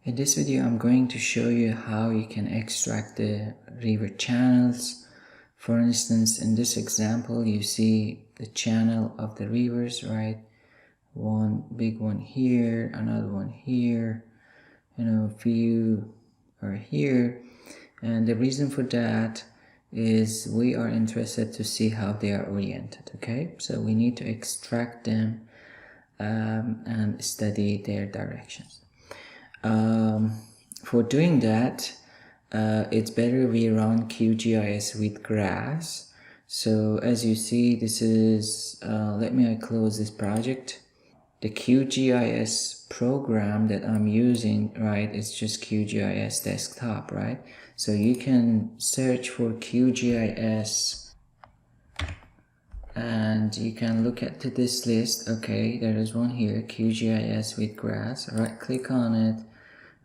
In this video, I'm going to show you how you can extract the river channels. For instance, in this example, you see the channel of the rivers, right? One big one here, another one here, a few are here. And the reason for that is we are interested to see how they are oriented, okay? So we need to extract them and study their directions. For doing that, it's better we run QGIS with grass. So as you see, this is, let me close this project. The QGIS program that I'm using, right, is just QGIS desktop, right? So you can search for QGIS and you can look at this list. Okay, there is one here, QGIS with grass. Right click on it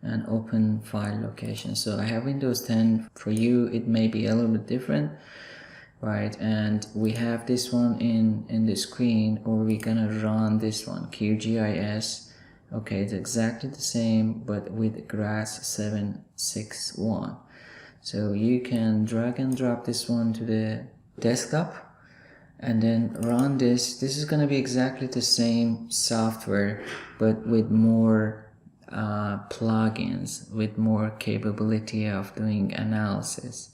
and open file location. So I have Windows 10. For you it may be a little bit different, right? And we have this one in the screen, or we're gonna run this one, QGIS. Okay, it's exactly the same but with grass 761. So you can drag and drop this one to the desktop and then run this. This is going to be exactly the same software but with more plugins, with more capability of doing analysis.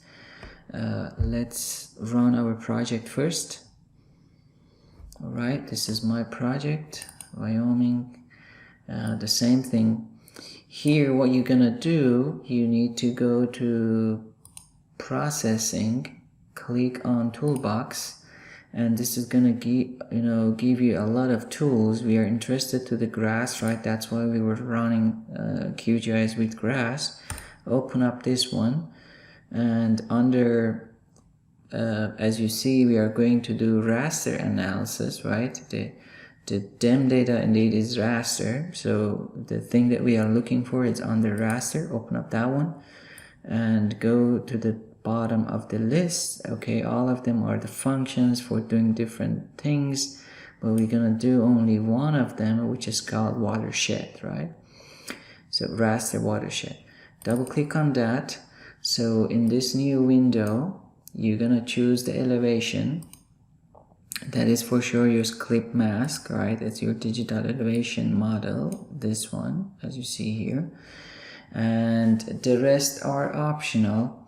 Let's run our project first. Alright, this is my project, Wyoming. The same thing here. What you're gonna do, you need to go to processing, click on Toolbox, and this is gonna give you a lot of tools. We are interested to the grass, right? That's why we were running QGIS with grass. Open up this one, and under as you see, we are going to do raster analysis, right? The DEM data indeed is raster, so the thing that we are looking for is under raster. Open up that one and go to the bottom of the list. Okay, all of them are the functions for doing different things, but we're gonna do only one of them, which is called watershed, right? So Raster Watershed. Double click on that. So in this new window, you're gonna choose the elevation. That is for sure your clip mask, right? It's your digital elevation model, this one, as you see here. And the rest are optional,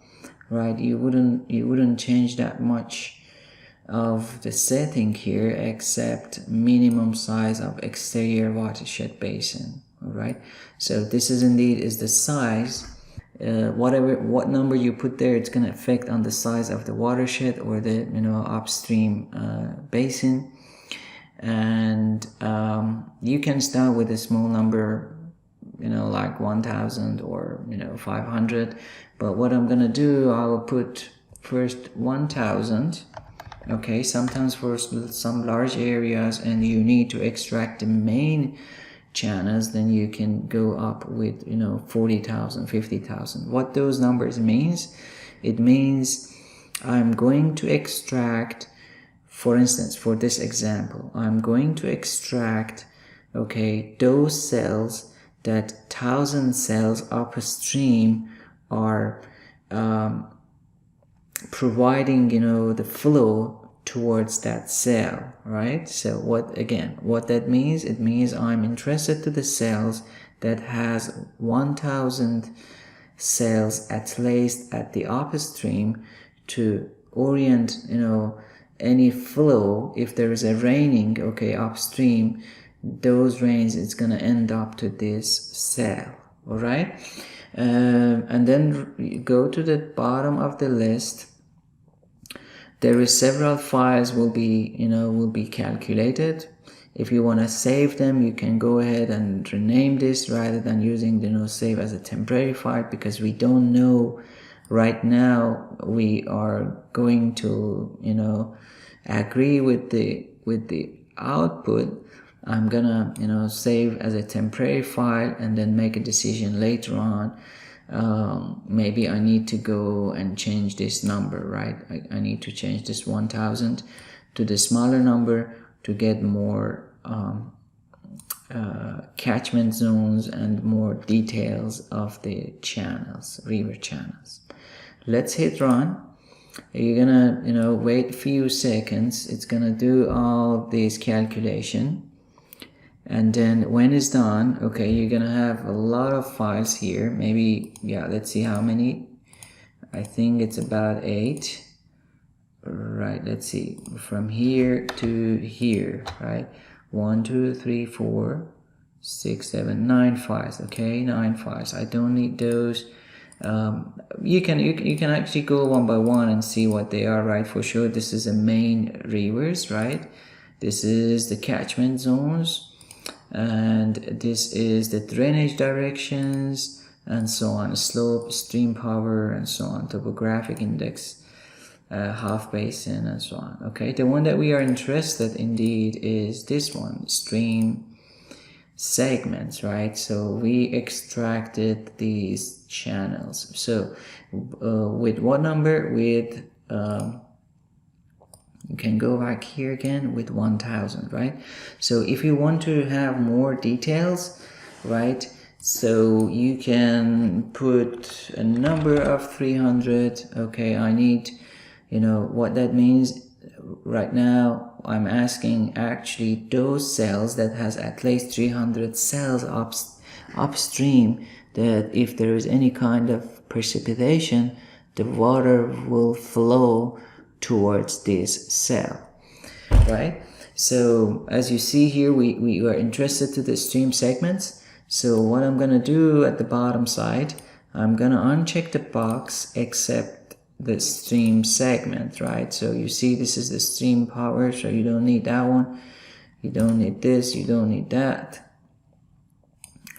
right? You wouldn't change that much of the setting here, except minimum size of exterior watershed basin. All right, so this is the size. What number you put there, it's going to affect on the size of the watershed or the upstream basin. And you can start with a small number, like 1000 or 500, but what I'm gonna do, I will put first 1000. okay, sometimes for some large areas and you need to extract the main channels, then you can go up with 40,000, 50,000. What those numbers means, it means I'm going to extract, for instance, for this example, I'm going to extract, okay, those cells that 1000 cells upstream are providing the flow towards that cell, right? So what that means, it means I'm interested to the cells that has 1000 cells at least at the upstream to orient any flow. If there is a raining, okay, upstream, those rains is gonna end up to this cell. All right, and then you go to the bottom of the list. There is several files will be calculated. If you want to save them, you can go ahead and rename this rather than using save as a temporary file, because we don't know right now. We are going to agree with the output. I'm gonna save as a temporary file and then make a decision later on. Maybe I need to go and change this number, right? I need to change this 1000 to the smaller number to get more catchment zones and more details of the channels, river channels. Let's hit run. You're gonna wait a few seconds. It's gonna do all these calculation, and then when it's done, okay, you're gonna have a lot of files here. Maybe, yeah, let's see how many. I think it's about 8. Right, let's see, from here to here, right? 1, 2, 3, 4, 6, 7, 9 files. Okay, 9 files. I don't need those. You can actually go one by one and see what they are, right? For sure, this is the main rivers, right? This is the catchment zones, and this is the drainage directions, and so on, slope, stream power, and so on, topographic index, half basin, and so on. Okay, the one that we are interested indeed is this one, stream segments, right? So we extracted these channels. So with what number? With you can go back here again with 1000, right? So if you want to have more details, right, so you can put a number of 300. Okay, I need, what that means. Right now I'm asking actually those cells that has at least 300 cells upstream, that if there is any kind of precipitation, the water will flow towards this cell, right? So as you see here, we are interested to the stream segments. So what I'm gonna do at the bottom side, I'm gonna uncheck the box except the stream segment, right? So you see this is the stream power, so you don't need that one, you don't need this, you don't need that.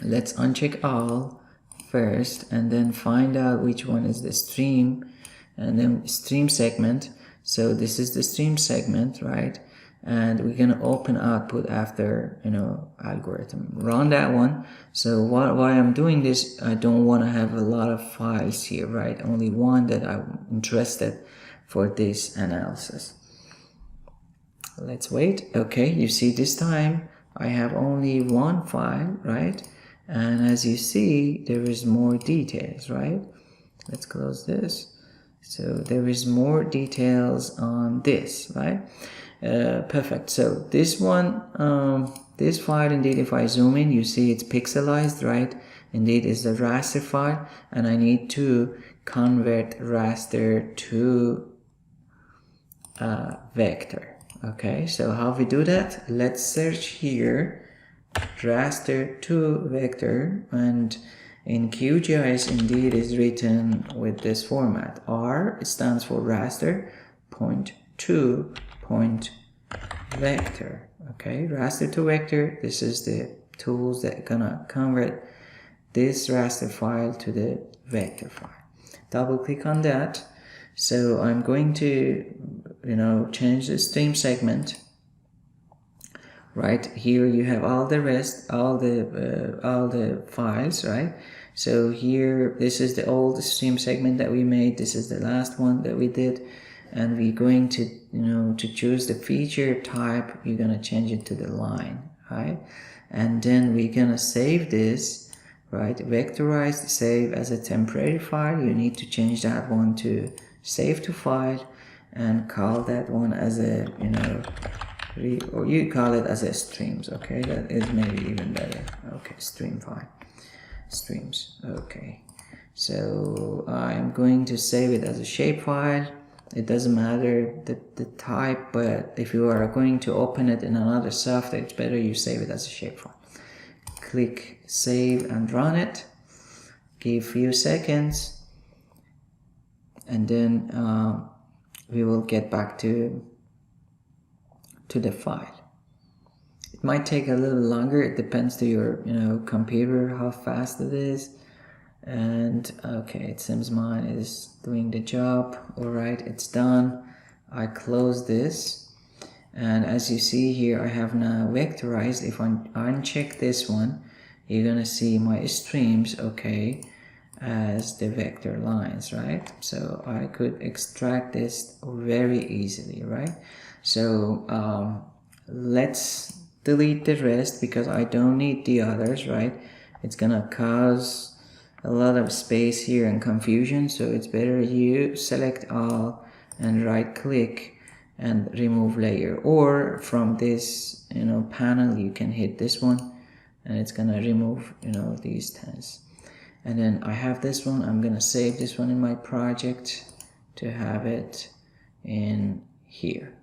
Let's uncheck all first and then find out which one is the stream, and then stream segment. So this is the stream segment, right? And we're gonna open output after algorithm, run that one. So why I'm doing this, I don't want to have a lot of files here, right? Only one that I'm interested for this analysis. Let's wait. Okay, you see this time I have only one file, right? And as you see, there is more details, right? Let's close this. So there is more details on this, right? Perfect. So this one, this file, indeed, if I zoom in, you see it's pixelized, right? Indeed, it's the raster file, and I need to convert raster to vector. Okay, so how we do that? Let's search here, raster to vector, and in QGIS, indeed, is written with this format. R stands for raster, point to point vector. Okay, raster to vector. This is the tools that are gonna convert this raster file to the vector file. Double click on that. So I'm going to change the stream segment. Right here you have all the rest, all the files, right? So here, this is the old stream segment that we made. This is the last one that we did, and we're going to to choose the feature type. You're gonna change it to the line, right? And then we're gonna save this, right? Vectorized, save as a temporary file. You need to change that one to save to file, and call that one as a or you call it as a streams. Okay, that is maybe even better. Okay, stream file, streams. Okay, so I'm going to save it as a shapefile. It doesn't matter the type, but if you are going to open it in another software, it's better you save it as a shapefile. Click save and run it. Give a few seconds, and then we will get back to the file. It might take a little longer. It depends to your computer how fast it is. And okay, it seems mine is doing the job. All right, it's done. I close this, and as you see here, I have now vectorized. If I uncheck this one, you're gonna see my streams, okay, as the vector lines, right? So I could extract this very easily, right? So let's delete the rest because I don't need the others, right? It's gonna cause a lot of space here and confusion, so it's better you select all and right click and remove layer, or from this panel you can hit this one and it's gonna remove these tags. And then I have this one. I'm gonna save this one in my project to have it in here.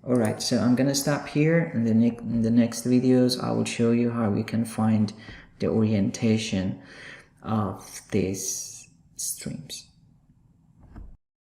Alright, so I'm gonna stop here. In the next videos I will show you how we can find the orientation of these streams.